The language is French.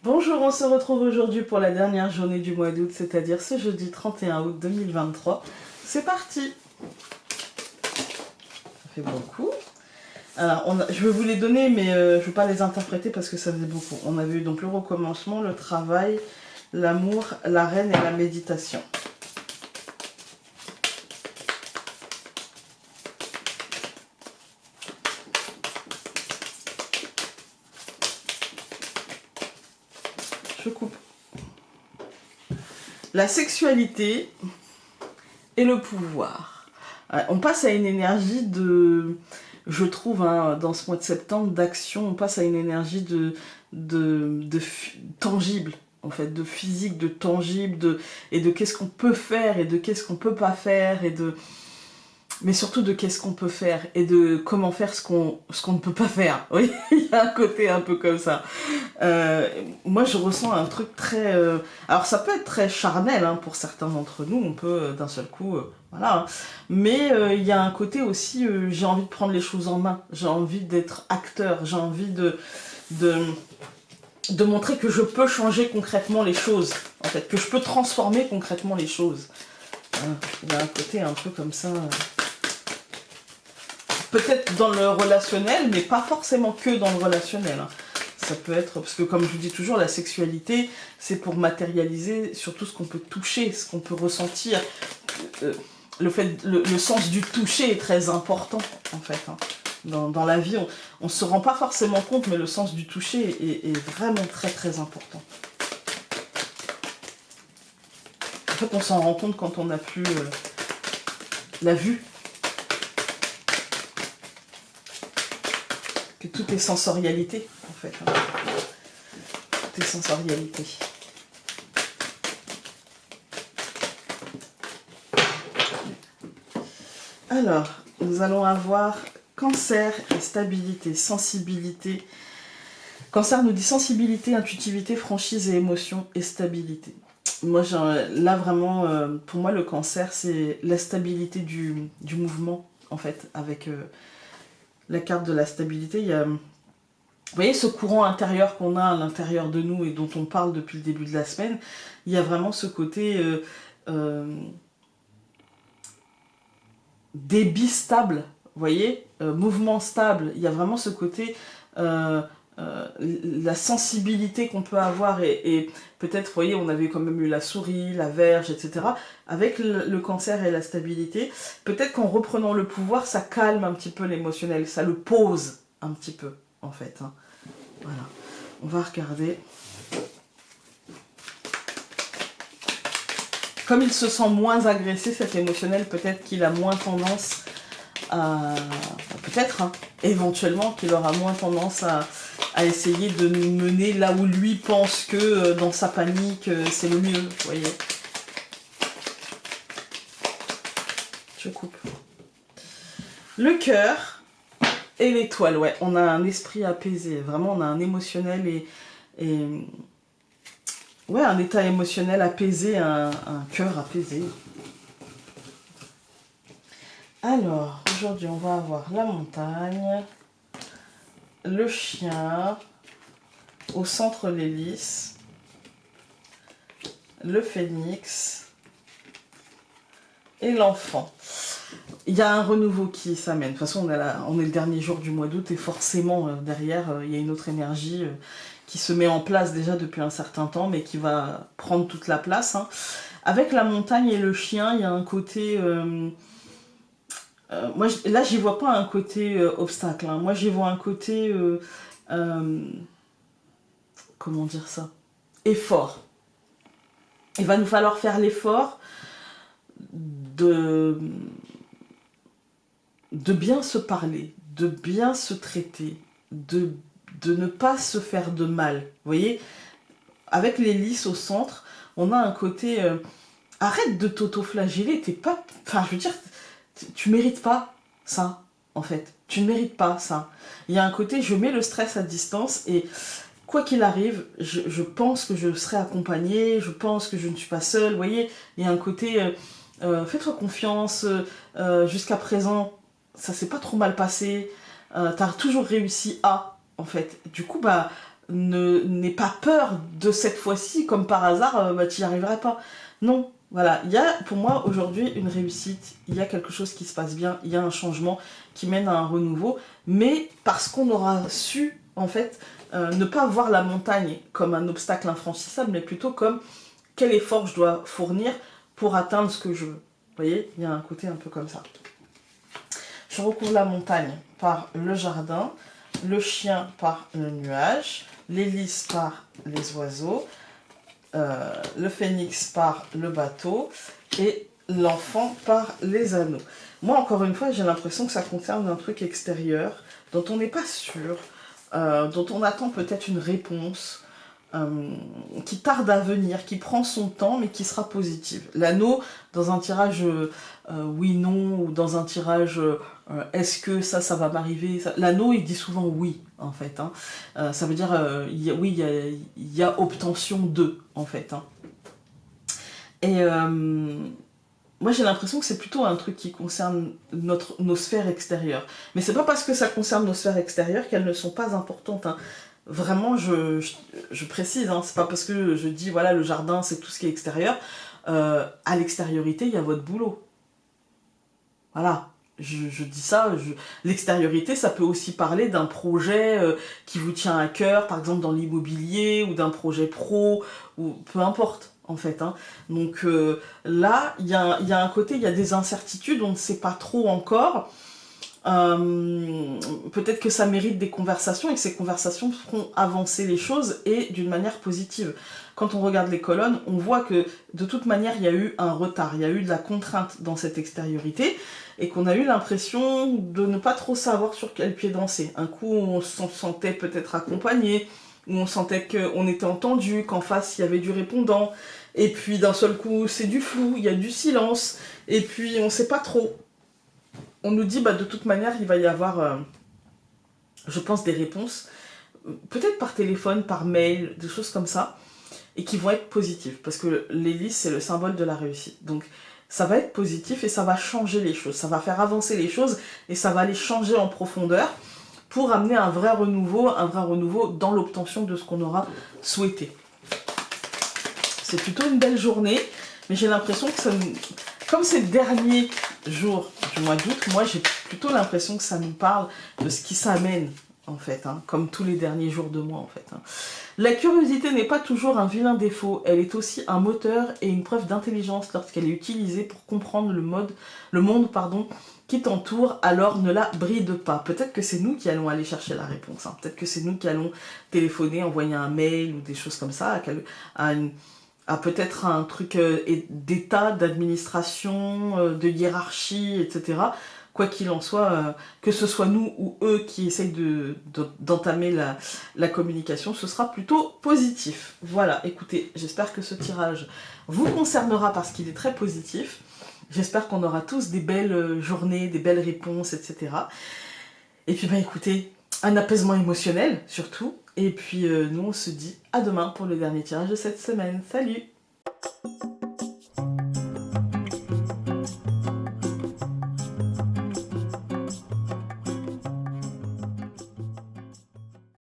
Bonjour, on se retrouve aujourd'hui pour la dernière journée du mois d'août, c'est-à-dire ce jeudi 31 août 2023. C'est parti! Ça fait beaucoup. Alors, je vais vous les donner, mais je ne vais pas les interpréter parce que ça faisait beaucoup. On avait eu donc le recommencement, le travail, l'amour, la reine et la méditation. Je coupe. La sexualité et le pouvoir. On passe à une énergie de... Je trouve, hein, dans ce mois de septembre, d'action, on passe à une énergie de tangible, en fait, de physique, de tangible, et de qu'est-ce qu'on peut faire, et de qu'est-ce qu'on peut pas faire, mais surtout de qu'est-ce qu'on peut faire, et de comment faire ce qu'on ne peut pas faire. Oui, il y a un côté un peu comme ça. Moi, je ressens un truc très... Alors, ça peut être très charnel, hein, pour certains d'entre nous, on peut d'un seul coup... voilà. Hein. Mais il y a un côté aussi, j'ai envie de prendre les choses en main, j'ai envie d'être acteur, j'ai envie de montrer que je peux changer concrètement les choses, en fait, que je peux transformer concrètement les choses. Il y a un côté un peu comme ça... Peut-être dans le relationnel, mais pas forcément que dans le relationnel. Hein. Ça peut être, parce que comme je vous dis toujours, la sexualité, c'est pour matérialiser surtout ce qu'on peut toucher, ce qu'on peut ressentir. Le sens du toucher est très important, en fait. Hein. Dans la vie, on ne se rend pas forcément compte, mais le sens du toucher est vraiment très très important. En fait, on s'en rend compte quand on n'a plus la vue. Que tout est sensorialité, en fait. Hein. Tout est sensorialité. Alors, nous allons avoir cancer et stabilité, sensibilité. Cancer nous dit sensibilité, intuitivité, franchise et émotion et stabilité. Moi, là vraiment, pour moi, le cancer, c'est la stabilité du mouvement, en fait, avec... la carte de la stabilité, il y a, vous voyez ce courant intérieur qu'on a à l'intérieur de nous et dont on parle depuis le début de la semaine, il y a vraiment ce côté débit stable, vous voyez, mouvement stable, il y a vraiment ce côté, la sensibilité qu'on peut avoir et peut-être, vous voyez, on avait quand même eu la souris, la verge, etc. Avec le cancer et la stabilité, peut-être qu'en reprenant le pouvoir, ça calme un petit peu l'émotionnel, ça le pose un petit peu, en fait. Hein. Voilà, on va regarder. Comme il se sent moins agressé, cet émotionnel, peut-être qu'il a moins tendance à... Peut-être, hein, éventuellement, qu'il aura moins tendance à essayer de nous mener là où lui pense que dans sa panique, c'est le mieux, vous voyez. Je coupe. Le cœur et l'étoile, ouais, on a un esprit apaisé, vraiment on a un émotionnel et ouais, un état émotionnel apaisé, un cœur apaisé. Alors, aujourd'hui on va avoir la montagne, le chien, au centre l'hélice, le phénix et l'enfant. Il y a un renouveau qui s'amène. De toute façon, on est le dernier jour du mois d'août et forcément, derrière, il y a une autre énergie qui se met en place déjà depuis un certain temps, mais qui va prendre toute la place. Hein. Avec la montagne et le chien, il y a un côté... moi, là, j'y vois pas un côté obstacle. Hein. Moi, j'y vois un côté... comment dire ça? Effort. Il va nous falloir faire l'effort de bien se parler, de bien se traiter, de ne pas se faire de mal. Vous voyez, avec l'hélice au centre, on a un côté... arrête de t'auto-flageller, t'es pas... Enfin, je veux dire, tu mérites pas ça, en fait. Tu ne mérites pas ça. Il y a un côté, je mets le stress à distance et quoi qu'il arrive, je pense que je serai accompagnée, je pense que je ne suis pas seule. Vous voyez, il y a un côté... fais-toi confiance, jusqu'à présent, ça s'est pas trop mal passé, t'as toujours réussi à, en fait. Du coup, bah, n'aie pas peur de cette fois-ci, comme par hasard, bah, tu n'y arriverais pas. Non, voilà, il y a pour moi aujourd'hui une réussite, il y a quelque chose qui se passe bien, il y a un changement qui mène à un renouveau, mais parce qu'on aura su, en fait, ne pas voir la montagne comme un obstacle infranchissable, mais plutôt comme quel effort je dois fournir pour atteindre ce que je veux. Vous voyez, il y a un côté un peu comme ça. Je recouvre la montagne par le jardin, le chien par le nuage, l'hélice par les oiseaux, le phénix par le bateau et l'enfant par les anneaux. Moi, encore une fois, j'ai l'impression que ça concerne un truc extérieur dont on n'est pas sûr, dont on attend peut-être une réponse, qui tarde à venir, qui prend son temps, mais qui sera positive. L'anneau, dans un tirage oui-non, ou dans un tirage est-ce que ça va m'arriver, l'anneau, il dit souvent oui, en fait. Hein. Ça veut dire, oui, il y a obtention de, en fait. Hein. Et moi, j'ai l'impression que c'est plutôt un truc qui concerne nos sphères extérieures. Mais c'est pas parce que ça concerne nos sphères extérieures qu'elles ne sont pas importantes. Hein. Vraiment, je précise, hein, c'est pas parce que je dis, voilà, le jardin, c'est tout ce qui est extérieur. À l'extériorité, il y a votre boulot. Voilà, je dis ça. L'extériorité, ça peut aussi parler d'un projet qui vous tient à cœur, par exemple dans l'immobilier, ou d'un projet pro, ou peu importe, en fait. Hein. Donc là, il y a un côté, il y a des incertitudes, on ne sait pas trop encore. Peut-être que ça mérite des conversations et que ces conversations feront avancer les choses et d'une manière positive. Quand on regarde les colonnes, on voit que de toute manière il y a eu un retard, il y a eu de la contrainte dans cette extériorité et qu'on a eu l'impression de ne pas trop savoir sur quel pied danser. Un coup on s'en sentait peut-être accompagné, où on sentait qu'on était entendu, qu'en face il y avait du répondant, et puis d'un seul coup c'est du flou, il y a du silence, et puis on sait pas trop. On nous dit, bah, de toute manière, il va y avoir, je pense, des réponses, peut-être par téléphone, par mail, des choses comme ça, et qui vont être positives, parce que l'hélice, c'est le symbole de la réussite. Donc, ça va être positif et ça va changer les choses, ça va faire avancer les choses, et ça va les changer en profondeur, pour amener un vrai renouveau dans l'obtention de ce qu'on aura souhaité. C'est plutôt une belle journée, mais j'ai l'impression que ça nous... Comme c'est le dernier jour du mois d'août, moi j'ai plutôt l'impression que ça nous parle de ce qui s'amène, en fait, hein, comme tous les derniers jours de mois, en fait. Hein. La curiosité n'est pas toujours un vilain défaut, elle est aussi un moteur et une preuve d'intelligence lorsqu'elle est utilisée pour comprendre le monde qui t'entoure, alors ne la bride pas. Peut-être que c'est nous qui allons aller chercher la réponse, hein. Peut-être que c'est nous qui allons téléphoner, envoyer un mail ou des choses comme ça à peut-être un truc d'état, d'administration, de hiérarchie, etc. Quoi qu'il en soit, que ce soit nous ou eux qui essayent d'entamer la communication, ce sera plutôt positif. Voilà, écoutez, j'espère que ce tirage vous concernera parce qu'il est très positif. J'espère qu'on aura tous des belles journées, des belles réponses, etc. Et puis bah écoutez, un apaisement émotionnel surtout. Et puis nous on se dit à demain pour le dernier tirage de cette semaine. Salut!